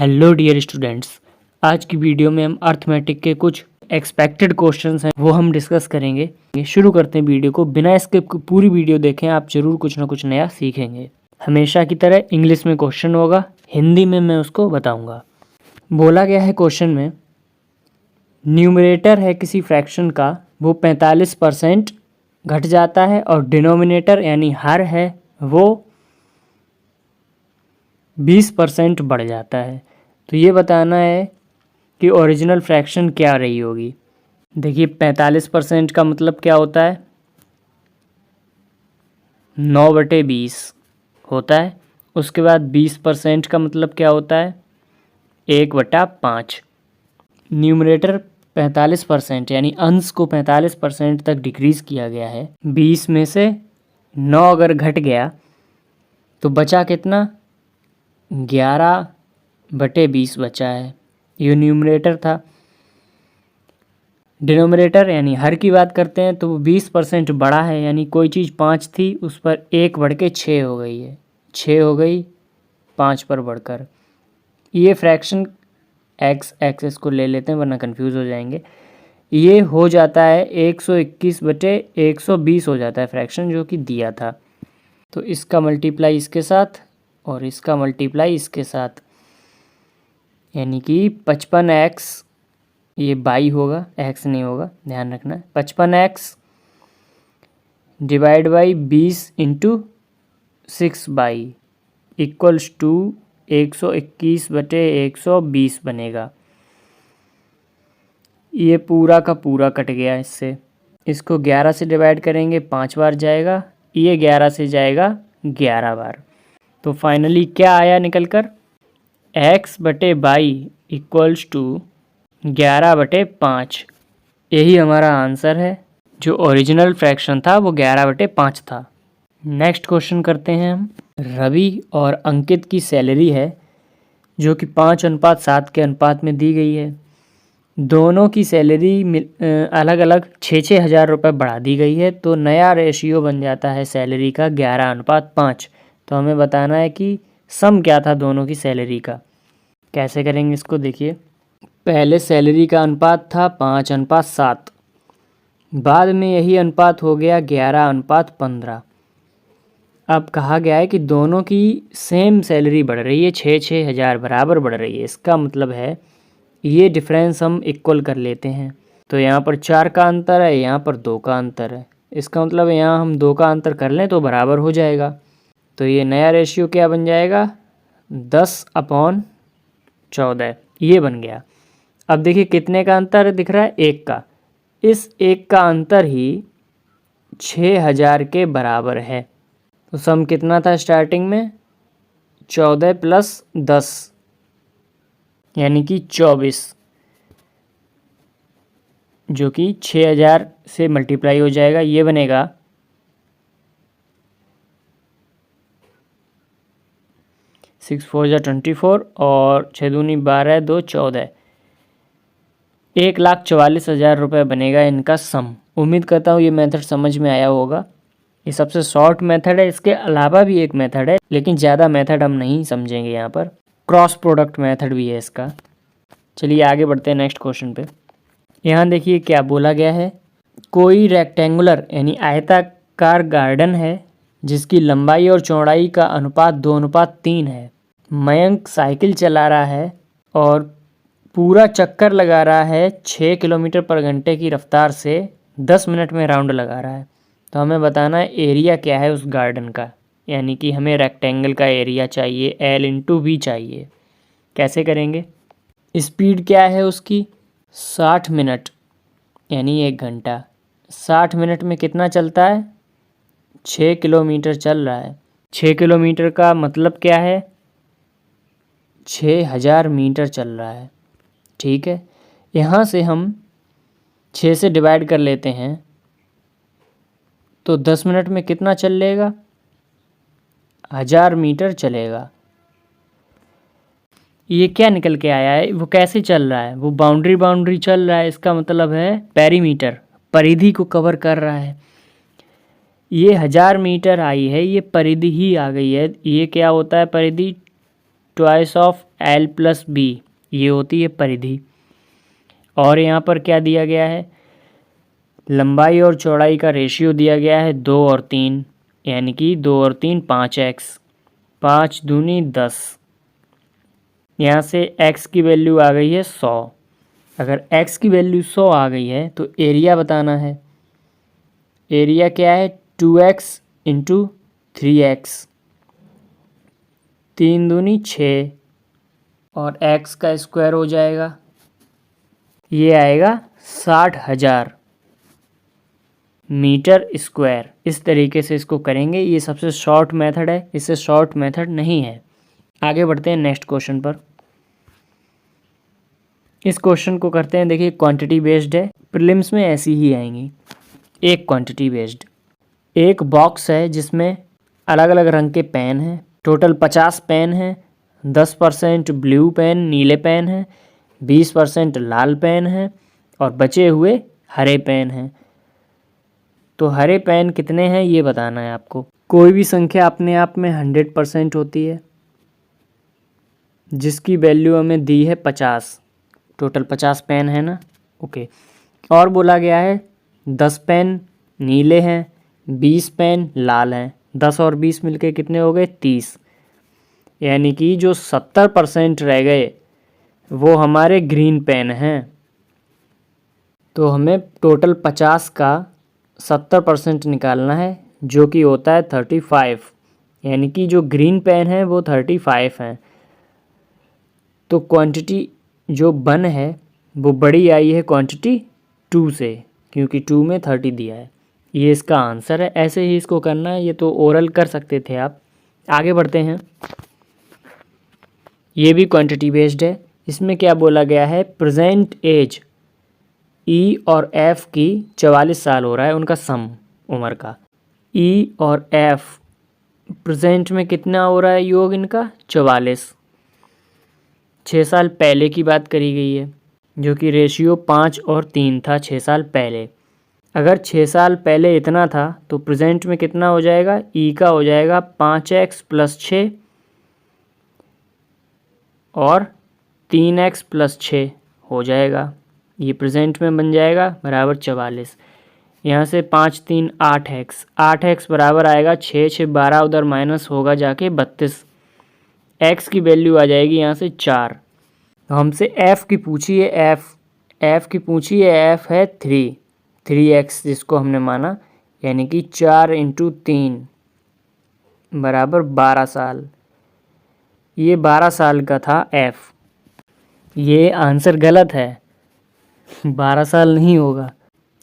Hello dear students, आज की video में हम अर्थमेटिक के कुछ एक्सपेक्टेड क्वेश्चंस हैं वो हम डिस्कस करेंगे। शुरू करते हैं वीडियो को। बिना स्किप के पूरी वीडियो देखें, आप जरूर कुछ ना कुछ नया सीखेंगे। हमेशा की तरह इंग्लिश में क्वेश्चन होगा, हिंदी में मैं उसको बताऊंगा। बोला गया है क्वेश्चन में, न्यूमरेटर है किसी फ्रैक्शन का वो 45% घट जाता है और डिनोमिनेटर यानी हर है वो 20% बढ़ जाता है। तो ये बताना है कि ओरिजिनल फ्रैक्शन क्या रही होगी। देखिए 45% का मतलब क्या होता है, 9/20 होता है। उसके बाद 20% का मतलब क्या होता है, 1/5। न्यूमरेटर 45% यानी अंश को 45% तक डिक्रीज़ किया गया है। 20 में से 9 अगर घट गया तो बचा कितना, 11/20 बचा है। ये न्यूमरेटर था। डिनोमिनेटर यानी हर की बात करते हैं तो वो 20% बढ़ा है, यानी कोई चीज़ 5 थी उस पर 1 बढ़ के 6 हो गई है, 6 हो गई 5 पर बढ़कर। ये फ्रैक्शन एक्स एक्सेस को ले लेते हैं वरना कंफ्यूज हो जाएंगे। ये हो जाता है 121/120 हो जाता है फ्रैक्शन जो कि दिया था। तो इसका मल्टीप्लाई इसके साथ और इसका मल्टीप्लाई इसके साथ, यानी कि 55x, ये बाई होगा, एक्स नहीं होगा, ध्यान रखना। 55x divide by 20/6 equals to 121/120 बनेगा। ये पूरा का पूरा कट गया इससे। इसको 11 से डिवाइड करेंगे 5 बार जाएगा, ये 11 से जाएगा 11 बार। तो फाइनली क्या आया निकल कर, x/22 इक्वल्स टू 11/5। यही हमारा आंसर है। जो ओरिजिनल फ्रैक्शन था वो 11/5 था। नेक्स्ट क्वेश्चन करते हैं हम। रवि और अंकित की सैलरी है जो कि 5:7 के अनुपात में दी गई है। दोनों की सैलरी अलग अलग 6-6 हज़ार रुपये बढ़ा दी गई है। तो नया रेशियो बन जाता है सैलरी का 11:5। तो हमें बताना है कि सम क्या था दोनों की सैलरी का। कैसे करेंगे इसको, देखिए। पहले सैलरी का अनुपात था 5:7, बाद में यही अनुपात हो गया 11:15। अब कहा गया है कि दोनों की सेम सैलरी बढ़ रही है, 6-6 हज़ार बराबर बढ़ रही है। इसका मतलब है ये डिफरेंस हम इक्वल कर लेते हैं। तो यहाँ पर 4 का अंतर है, यहाँ पर 2 का अंतर है। इसका मतलब यहाँ हम 2 का अंतर कर लें तो बराबर हो जाएगा। तो ये नया रेशियो क्या बन जाएगा, 10/14 ये बन गया। अब देखिए कितने का अंतर दिख रहा है, 1 का। इस 1 का अंतर ही 6,000 के बराबर है। तो सम कितना था स्टार्टिंग में, 14 + 10 यानी कि 24, जो कि 6,000 से मल्टीप्लाई हो जाएगा। ये बनेगा 6 4 = 24 और 6 दूनी 12, 2 14, 1,44,000 रुपये बनेगा इनका सम। उम्मीद करता हूँ ये मेथड समझ में आया होगा। ये सबसे शॉर्ट मेथड है। इसके अलावा भी एक मेथड है लेकिन ज़्यादा मेथड हम नहीं समझेंगे यहाँ पर। क्रॉस प्रोडक्ट मेथड भी है इसका। चलिए आगे बढ़ते हैं नेक्स्ट क्वेश्चन पे। यहाँ देखिए क्या बोला गया है, कोई रेक्टेंगुलर यानी आयताकार गार्डन है जिसकी लंबाई और चौड़ाई का अनुपात 2:3 है। मयंक साइकिल चला रहा है और पूरा चक्कर लगा रहा है 6 किलोमीटर/घंटे की रफ्तार से 10 मिनट में राउंड लगा रहा है। तो हमें बताना है एरिया क्या है उस गार्डन का, यानी कि हमें रेक्टेंगल का एरिया चाहिए, L/V चाहिए। कैसे करेंगे, स्पीड क्या है उसकी, 60 मिनट यानी 1 घंटा। 60 मिनट में कितना चलता है, 6 किलोमीटर चल रहा है। 6 किलोमीटर का मतलब क्या है, 6,000 मीटर चल रहा है। ठीक है, यहाँ से हम 6 से डिवाइड कर लेते हैं तो 10 मिनट में कितना चल लेगा, 1,000 मीटर चलेगा। ये क्या निकल के आया है, वो कैसे चल रहा है, वो बाउंड्री चल रहा है। इसका मतलब है पेरीमीटर, परिधि को कवर कर रहा है। ये 1,000 मीटर आई है, ये परिधि ही आ गई है। ये क्या होता है परिधि, twice of L plus B, ये होती है परिधि। और यहाँ पर क्या दिया गया है, लंबाई और चौड़ाई का रेशियो दिया गया है 2 और 3, यानी कि 2 और 3 5x, 5 दूनी 10। यहाँ से x की वैल्यू आ गई है 100। अगर x की वैल्यू 100 आ गई है तो एरिया बताना है। एरिया क्या है, 2x इंटू 3x, 3 दूनी 6, और x का स्क्वायर हो जाएगा, ये आएगा 60,000 मीटर स्क्वायर। इस तरीके से इसको करेंगे। ये सबसे शॉर्ट मेथड है, इससे शॉर्ट मेथड नहीं है। आगे बढ़ते हैं नेक्स्ट क्वेश्चन पर। इस क्वेश्चन को करते हैं, देखिए क्वांटिटी बेस्ड है, प्रीलिम्स में ऐसी ही आएंगी। एक क्वांटिटी बेस्ड, एक बॉक्स है जिसमें अलग अलग रंग के पेन हैं, टोटल 50 पेन हैं, 10% ब्लू पेन नीले पेन हैं, 20% लाल पेन हैं और बचे हुए हरे पेन हैं। तो हरे पेन कितने हैं ये बताना है आपको। कोई भी संख्या अपने आप में 100% होती है, जिसकी वैल्यू हमें दी है 50, टोटल 50 पेन है ना, ओके। और बोला गया है 10 पेन नीले हैं, 20 पेन लाल हैं, 10 और 20 मिलके कितने हो गए 30, यानी कि जो 70% रह गए वो हमारे ग्रीन पेन हैं। तो हमें टोटल 50 का 70% निकालना है, जो कि होता है 35, यानी कि जो ग्रीन पेन है वो 35 हैं। तो क्वांटिटी जो 1 है वो बड़ी आई है क्वांटिटी 2 से, क्योंकि 2 में 30 दिया है। ये इसका आंसर है। ऐसे ही इसको करना है, ये तो ओरल कर सकते थे आप। आगे बढ़ते हैं। ये भी क्वांटिटी बेस्ड है। इसमें क्या बोला गया है, प्रेजेंट एज ई और एफ की 44 साल हो रहा है, उनका सम उम्र का। ई और एफ प्रेजेंट में कितना हो रहा है योग इनका 44, 6 साल पहले की बात करी गई है, जो कि रेशियो 5 और 3 था 6 साल पहले। अगर 6 साल पहले इतना था तो प्रेजेंट में कितना हो जाएगा, ई का हो जाएगा 5x प्लस 6 और 3x प्लस 6 हो जाएगा, ये प्रेजेंट में बन जाएगा बराबर 44। यहाँ से 5 3 8x, 8x बराबर आएगा 6 6 12, उधर माइनस होगा जाके 32, x की वैल्यू आ जाएगी यहाँ से 4। तो हमसे f की पूछी है, f की पूछी है, f है 3x जिसको हमने माना, यानी कि 4 इंटू 3 बराबर 12 साल। ये 12 साल का था f। ये आंसर गलत है, 12 साल नहीं होगा।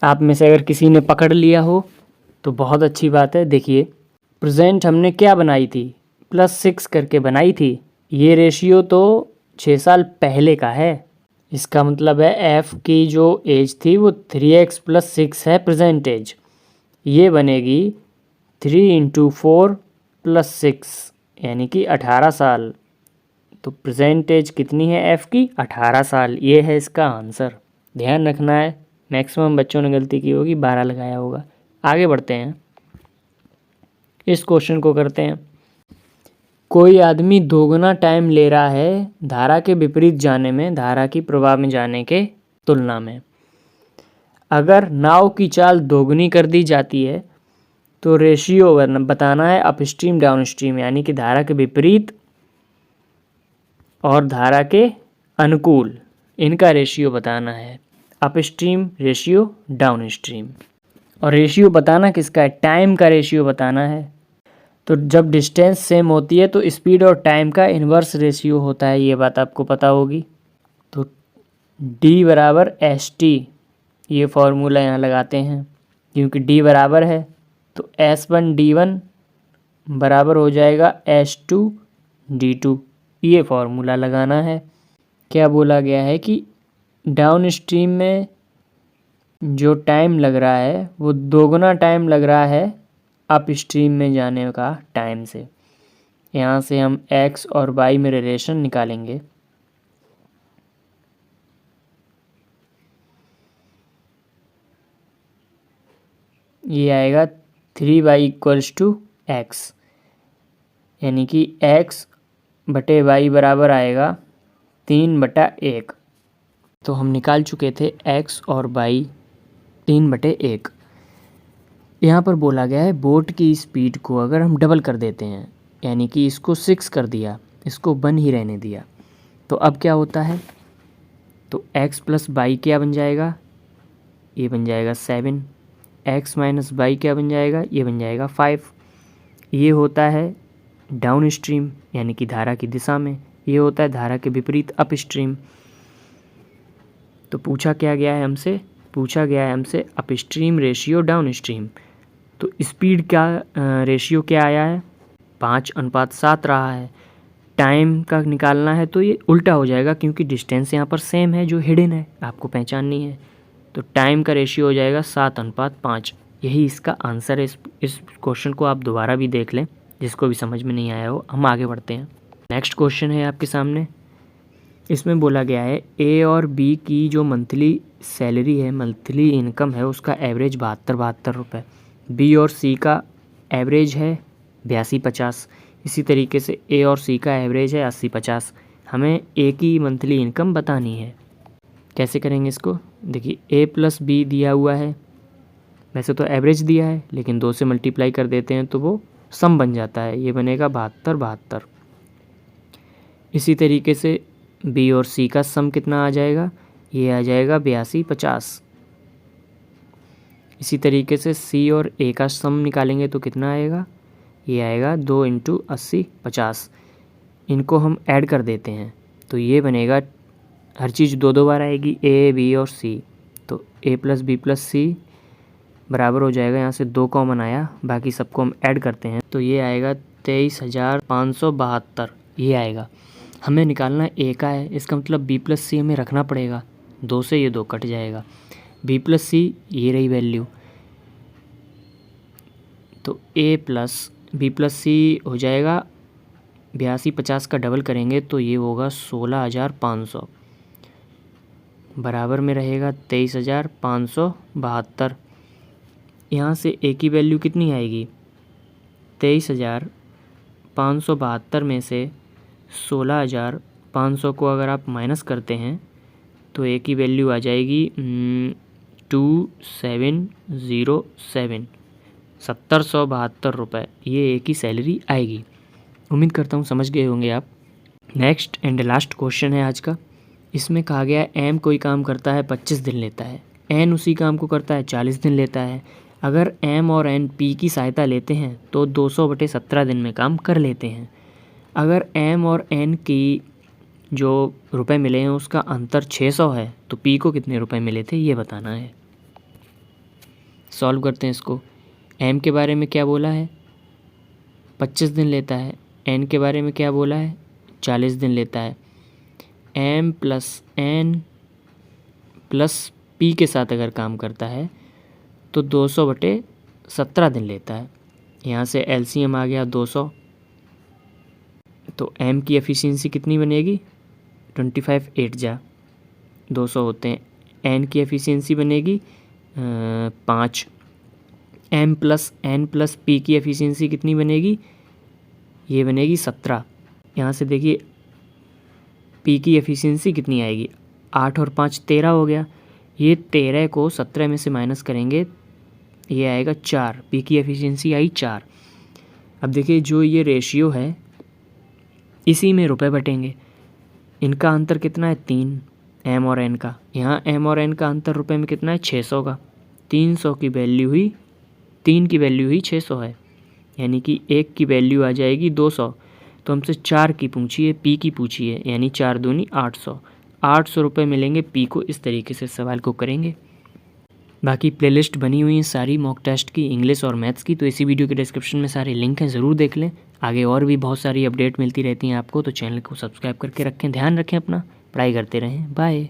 आप में से अगर किसी ने पकड़ लिया हो तो बहुत अच्छी बात है। देखिए प्रेजेंट हमने क्या बनाई थी, +6 करके बनाई थी। ये रेशियो तो 6 साल पहले का है, इसका मतलब है f की जो एज थी वो 3x प्लस 6 है प्रेजेंट एज। ये बनेगी 3 इंटू 4 प्लस 6, यानी कि 18 साल। तो प्रेजेंट एज कितनी है f की, 18 साल। ये है इसका आंसर। ध्यान रखना है, मैक्सिमम बच्चों ने गलती की होगी, 12 लगाया होगा। आगे बढ़ते हैं, इस क्वेश्चन को करते हैं। कोई आदमी दोगुना टाइम ले रहा है धारा के विपरीत जाने में, धारा की प्रवाह में जाने के तुलना में। अगर नाव की चाल दोगुनी कर दी जाती है तो रेशियो बताना है अपस्ट्रीम डाउनस्ट्रीम, यानी कि धारा के विपरीत और धारा के अनुकूल, इनका रेशियो बताना है। Upstream ratio downstream. और रेशियो बताना किसका है, टाइम का रेशियो बताना है। तो जब डिस्टेंस सेम होती है तो स्पीड और टाइम का इन्वर्स रेशियो होता है, ये बात आपको पता होगी। तो D बराबर ST, ये फॉर्मूला यहाँ लगाते हैं, क्योंकि D बराबर है तो S1 D1 बराबर हो जाएगा S2 D2, ये फॉर्मूला लगाना है। क्या बोला गया है कि डाउन स्ट्रीम में जो टाइम लग रहा है वो दोगुना टाइम लग रहा है अप स्ट्रीम में जाने का टाइम से। यहाँ से हम x और y में रिलेशन निकालेंगे। ये आएगा 3y = x, यानी कि x बटे वाई बराबर आएगा 3/1। तो हम निकाल चुके थे x और y 3/1। यहाँ पर बोला गया है बोट की स्पीड को अगर हम डबल कर देते हैं, यानी कि इसको 6 कर दिया, इसको 1 ही रहने दिया, तो अब क्या होता है, तो x + y क्या बन जाएगा, ये बन जाएगा 7, x - y क्या बन जाएगा, ये बन जाएगा 5। ये होता है डाउन स्ट्रीम यानी कि धारा की दिशा में, ये होता है धारा के विपरीत अप स्ट्रीम। तो पूछा गया है हमसे up stream ratio down stream. तो स्पीड का रेशियो क्या आया है, 5:7 रहा है। टाइम का निकालना है तो ये उल्टा हो जाएगा, क्योंकि डिस्टेंस यहाँ पर सेम है जो हिडन है, आपको पहचाननी है। तो टाइम का रेशियो हो जाएगा 7:5। यही इसका आंसर है। इस क्वेश्चन को आप दोबारा भी देख लें, जिसको भी समझ में नहीं आया हो। हम आगे बढ़ते हैं। नेक्स्ट क्वेश्चन है आपके सामने। इसमें बोला गया है ए और बी की जो मंथली सैलरी है, मंथली इनकम है, उसका एवरेज 72 रुपये। बी और सी का एवरेज है 82-50। इसी तरीके से ए और सी का एवरेज है 80-50। हमें ए की मंथली इनकम बतानी है। कैसे करेंगे इसको, देखिए ए + बी दिया हुआ है, वैसे तो एवरेज दिया है, लेकिन 2 से मल्टीप्लाई कर देते हैं तो वो सम बन जाता है, ये बनेगा 72-72। इसी तरीके से बी और सी का सम कितना आ जाएगा, ये आ जाएगा 82-50। इसी तरीके से सी और ए का सम निकालेंगे तो कितना आएगा, ये आएगा 2 × 80-50। इनको हम ऐड कर देते हैं तो ये बनेगा, हर चीज़ 2 बार आएगी, ए बी और सी। तो a + b + c बराबर हो जाएगा, यहाँ से 2 कॉमन आया, बाकी सबको हम ऐड करते हैं तो ये आएगा 23,572। ये आएगा। हमें निकालना ए का है, इसका मतलब b + c हमें रखना पड़ेगा, 2 से ये 2 कट जाएगा। b + c ये रही वैल्यू, तो a + b + c हो जाएगा 82-50 का डबल करेंगे तो ये होगा 16,500, बराबर में रहेगा 23,572। यहाँ से a की वैल्यू कितनी आएगी, 23,572 में से 16,500 को अगर आप माइनस करते हैं तो a की वैल्यू आ जाएगी 2707, 7,772 रुपये। ये a की सैलरी आएगी। उम्मीद करता हूँ समझ गए होंगे आप। नेक्स्ट एंड लास्ट क्वेश्चन है आज का। इसमें कहा गया है एम कोई काम करता है 25 दिन लेता है, एन उसी काम को करता है 40 दिन लेता है। अगर एम और एन पी की सहायता लेते हैं तो 200/17 दिन में काम कर लेते हैं। अगर एम और एन की जो रुपए मिले हैं उसका अंतर 600 है तो पी को कितने रुपए मिले थे ये बताना है। सॉल्व करते हैं इसको। एम के बारे में क्या बोला है, 25 दिन लेता है। एन के बारे में क्या बोला है, 40 दिन लेता है। एम + एन + पी के साथ अगर काम करता है तो 200/17 दिन लेता है। यहाँ से एलसीएम आ गया 200, तो एम की एफिशिएंसी कितनी बनेगी, 25 8 जा 200 होते हैं। एन की एफिशिएंसी बनेगी 5। एम + एन + पी की एफिशिएंसी कितनी बनेगी, ये बनेगी 17। यहाँ से देखिए पी की एफिशिएंसी कितनी आएगी, 8 और 5 13 हो गया। ये 13 को 17 में से माइनस करेंगे, ये आएगा 4। पी की एफिशिएंसी आई 4। अब देखिए जो ये रेशियो है इसी में रुपए बटेंगे। इनका अंतर कितना है, 3, एम और एन का। यहाँ एम और एन का अंतर रुपए में कितना है, 600 का। 300 की वैल्यू हुई, 3 की वैल्यू ही 600 है, यानी कि 1 की वैल्यू आ जाएगी 200। तो हमसे 4 की पूछिए, पी की पूछिए, यानी 4 दूनी 800। 800 रुपये मिलेंगे पी को। इस तरीके से सवाल को करेंगे। बाकी प्लेलिस्ट बनी हुई है सारी मॉक टेस्ट की, इंग्लिश और मैथ्स की, तो इसी वीडियो के डिस्क्रिप्शन में सारे लिंक हैं, ज़रूर देख लें। आगे और भी बहुत सारी अपडेट मिलती रहती हैं आपको, तो चैनल को सब्सक्राइब करके रखें। ध्यान रखें अपना, पढ़ाई करते रहें। बाय।